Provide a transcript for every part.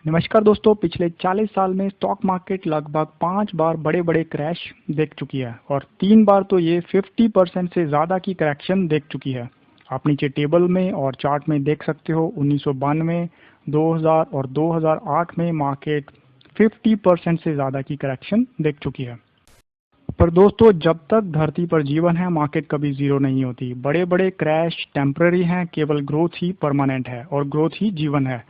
नमस्कार दोस्तों, पिछले 40 साल में स्टॉक मार्केट लगभग 5 बार बड़े बड़े क्रैश देख चुकी है और 3 बार तो ये 50% से ज़्यादा की करेक्शन देख चुकी है। आप नीचे टेबल में और चार्ट में देख सकते हो 1992, 2000 और 2008 में मार्केट 50% से ज़्यादा की करेक्शन देख चुकी है। पर दोस्तों, जब तक धरती पर जीवन है मार्केट कभी ज़ीरो नहीं होती। बड़े बड़े क्रैश टेम्पररी हैं, केवल ग्रोथ ही परमानेंट है और ग्रोथ ही जीवन है।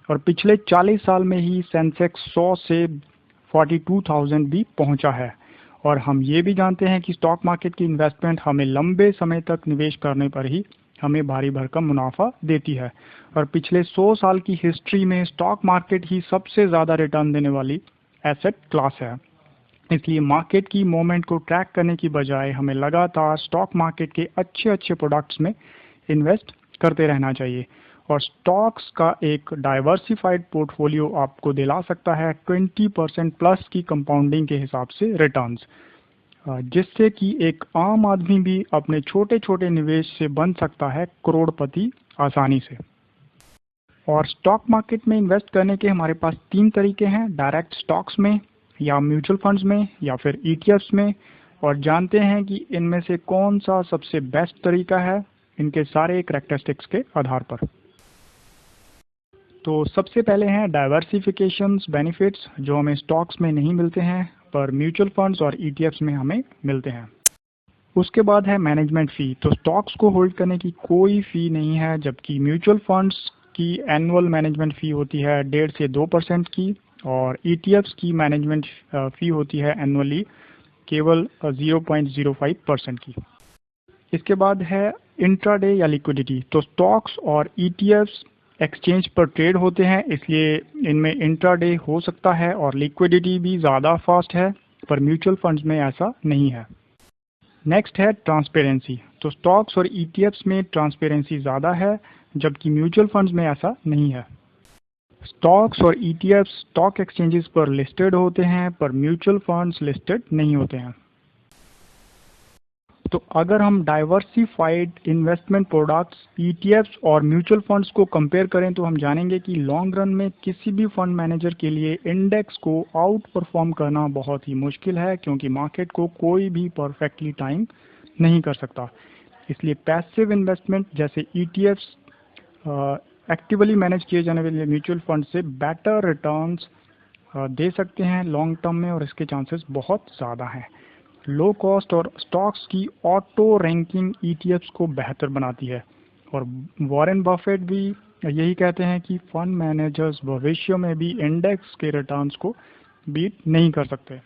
और पिछले 40 साल में ही सेंसेक्स 100 से 42,000 भी पहुंचा है। और हम ये भी जानते हैं कि स्टॉक मार्केट की इन्वेस्टमेंट हमें लंबे समय तक निवेश करने पर ही हमें भारी भरकम मुनाफा देती है। और पिछले 100 साल की हिस्ट्री में स्टॉक मार्केट ही सबसे ज़्यादा रिटर्न देने वाली एसेट क्लास है। इसलिए मार्केट की मूवमेंट को ट्रैक करने की बजाय हमें लगातार स्टॉक मार्केट के अच्छे अच्छे प्रोडक्ट्स में इन्वेस्ट करते रहना चाहिए। और स्टॉक्स का एक डाइवर्सिफाइड पोर्टफोलियो आपको दिला सकता है 20% प्लस की कंपाउंडिंग के हिसाब से रिटर्न्स, जिससे कि एक आम आदमी भी अपने छोटे छोटे निवेश से बन सकता है करोड़पति आसानी से। और स्टॉक मार्केट में इन्वेस्ट करने के हमारे पास 3 तरीके हैं, डायरेक्ट स्टॉक्स में या म्यूचुअल फंड्स में या फिर ईटीएफ्स में। और जानते हैं कि इनमें से कौन सा सबसे बेस्ट तरीका है इनके सारे करैक्टरिस्टिक्स के आधार पर। तो सबसे पहले हैं डाइवर्सिफिकेशंस बेनिफिट्स, जो हमें स्टॉक्स में नहीं मिलते हैं पर म्यूचुअल फंड्स और ईटीएफ्स में हमें मिलते हैं। उसके बाद है मैनेजमेंट फ़ी। तो स्टॉक्स को होल्ड करने की कोई फ़ी नहीं है, जबकि म्यूचुअल फंड्स की एनुअल मैनेजमेंट फ़ी होती है 1.5 से 2% की और ईटीएफ्स की मैनेजमेंट फ़ी होती है एनुअली केवल 0.05% की। इसके बाद है इंट्राडे या लिक्विडिटी। तो स्टॉक्स और ईटीएफ्स एक्सचेंज पर ट्रेड होते हैं, इसलिए इनमें इंट्राडे हो सकता है और लिक्विडिटी भी ज़्यादा फास्ट है, पर म्यूचुअल फंड्स में ऐसा नहीं है। नेक्स्ट है ट्रांसपेरेंसी। तो स्टॉक्स और ईटीएफ्स में ट्रांसपेरेंसी ज़्यादा है, जबकि म्यूचुअल फंड्स में ऐसा नहीं है। स्टॉक्स और ईटीएफ्स स्टॉक एक्सचेंजेस पर लिस्टेड होते हैं, पर म्यूचुअल फंड्स लिस्टेड नहीं होते हैं। तो अगर हम डाइवर्सिफाइड इन्वेस्टमेंट प्रोडक्ट्स, ईटीएफ्स और म्यूचुअल फंड्स को कंपेयर करें तो हम जानेंगे कि लॉन्ग रन में किसी भी फंड मैनेजर के लिए इंडेक्स को आउट परफॉर्म करना बहुत ही मुश्किल है, क्योंकि मार्केट को कोई भी परफेक्टली टाइम नहीं कर सकता। इसलिए पैसिव इन्वेस्टमेंट जैसे ईटीएफ्स एक्टिवली मैनेज किए जाने वाले म्यूचुअल फंड से बेटर रिटर्न्स दे सकते हैं लॉन्ग टर्म में, और इसके चांसेस बहुत ज़्यादा हैं। लो कॉस्ट और स्टॉक्स की ऑटो रैंकिंग ईटीएफ्स को बेहतर बनाती है। और वॉरेन बफेट भी यही कहते हैं कि फंड मैनेजर्स भविष्य में भी इंडेक्स के रिटर्न्स को बीट नहीं कर सकते।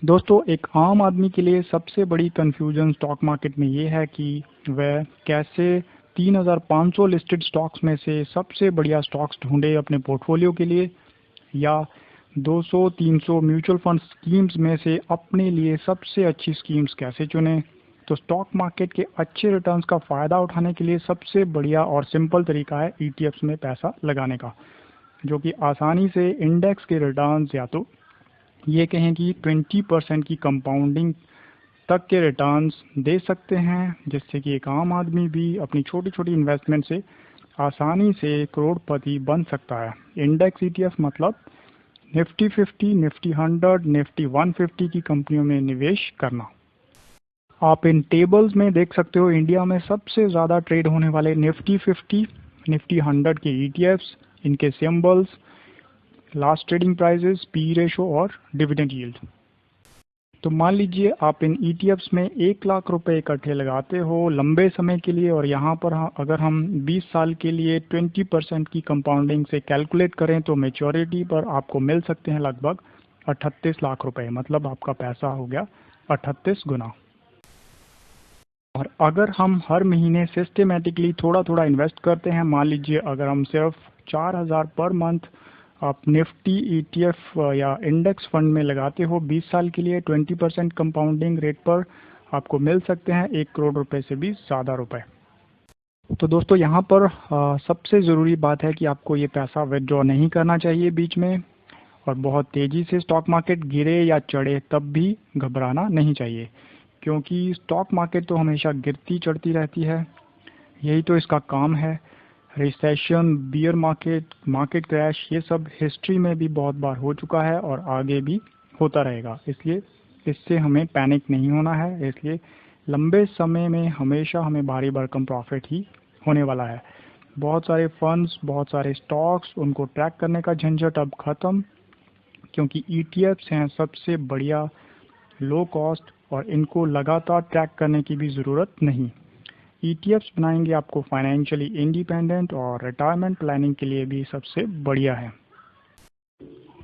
दोस्तों, एक आम आदमी के लिए सबसे बड़ी कंफ्यूजन स्टॉक मार्केट में ये है कि वह कैसे 3,500 लिस्टेड स्टॉक्स में से सबसे बढ़िया स्टॉक्स ढूंढे अपने पोर्टफोलियो के लिए, या 200-300 म्यूचुअल फंड स्कीम्स में से अपने लिए सबसे अच्छी स्कीम्स कैसे चुनें। तो स्टॉक मार्केट के अच्छे रिटर्न्स का फ़ायदा उठाने के लिए सबसे बढ़िया और सिंपल तरीका है ईटीएफ्स में पैसा लगाने का, जो कि आसानी से इंडेक्स के रिटर्न्स या तो ये कहें कि 20% की कंपाउंडिंग तक के रिटर्न्स दे सकते हैं, जिससे कि एक आम आदमी भी अपनी छोटी छोटी इन्वेस्टमेंट से आसानी से करोड़पति बन सकता है। इंडेक्स ईटीएफ मतलब निफ्टी 50, निफ्टी 100, निफ्टी 150 की कंपनियों में निवेश करना। आप इन टेबल्स में देख सकते हो इंडिया में सबसे ज़्यादा ट्रेड होने वाले निफ्टी 50, निफ्टी 100 के ईटीएफ्स, इनके symbols, last trading prices, P ratio और डिविडेंड यील्ड। तो मान लीजिए आप इन ईटीएफ्स में 1 लाख रुपए इकट्ठे लगाते हो लंबे समय के लिए, और यहाँ पर अगर हम 20 साल के लिए 20% की कंपाउंडिंग से कैलकुलेट करें तो मैच्योरिटी पर आपको मिल सकते हैं लगभग 38 लाख रुपए। मतलब आपका पैसा हो गया 38 गुना। और अगर हम हर महीने सिस्टमेटिकली थोड़ा थोड़ा इन्वेस्ट करते हैं, मान लीजिए अगर हम सिर्फ 4,000 पर मंथ आप निफ्टी ईटीएफ या इंडेक्स फंड में लगाते हो 20 साल के लिए 20% कंपाउंडिंग रेट पर, आपको मिल सकते हैं 1 करोड़ रुपए से भी ज़्यादा रुपए। तो दोस्तों, यहाँ पर सबसे ज़रूरी बात है कि आपको ये पैसा विथड्रॉ नहीं करना चाहिए बीच में, और बहुत तेज़ी से स्टॉक मार्केट गिरे या चढ़े तब भी घबराना नहीं चाहिए, क्योंकि स्टॉक मार्केट तो हमेशा गिरती चढ़ती रहती है, यही तो इसका काम है। Recession, beer market, market crash, ये सब हिस्ट्री में भी बहुत बार हो चुका है और आगे भी होता रहेगा। इसलिए इससे हमें पैनिक नहीं होना है। इसलिए लंबे समय में हमेशा हमें भारी भरकम प्रॉफिट ही होने वाला है। बहुत सारे फंड्स, बहुत सारे स्टॉक्स, उनको ट्रैक करने का झंझट अब खत्म, क्योंकि ईटीएफ्स हैं सबसे बढ़िया, लो कॉस्ट, और इनको लगातार ट्रैक करने की भी ज़रूरत नहीं। ईटीएफ्स बनाएंगे आपको फाइनेंशियली इंडिपेंडेंट, और रिटायरमेंट प्लानिंग के लिए भी सबसे बढ़िया है।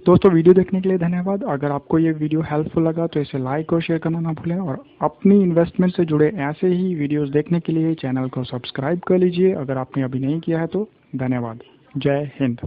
दोस्तों, वीडियो देखने के लिए धन्यवाद। अगर आपको ये वीडियो हेल्पफुल लगा तो इसे लाइक और शेयर करना ना भूलें, और अपनी इन्वेस्टमेंट से जुड़े ऐसे ही वीडियोस देखने के लिए चैनल को सब्सक्राइब कर लीजिए अगर आपने अभी नहीं किया है तो। धन्यवाद। जय हिंद।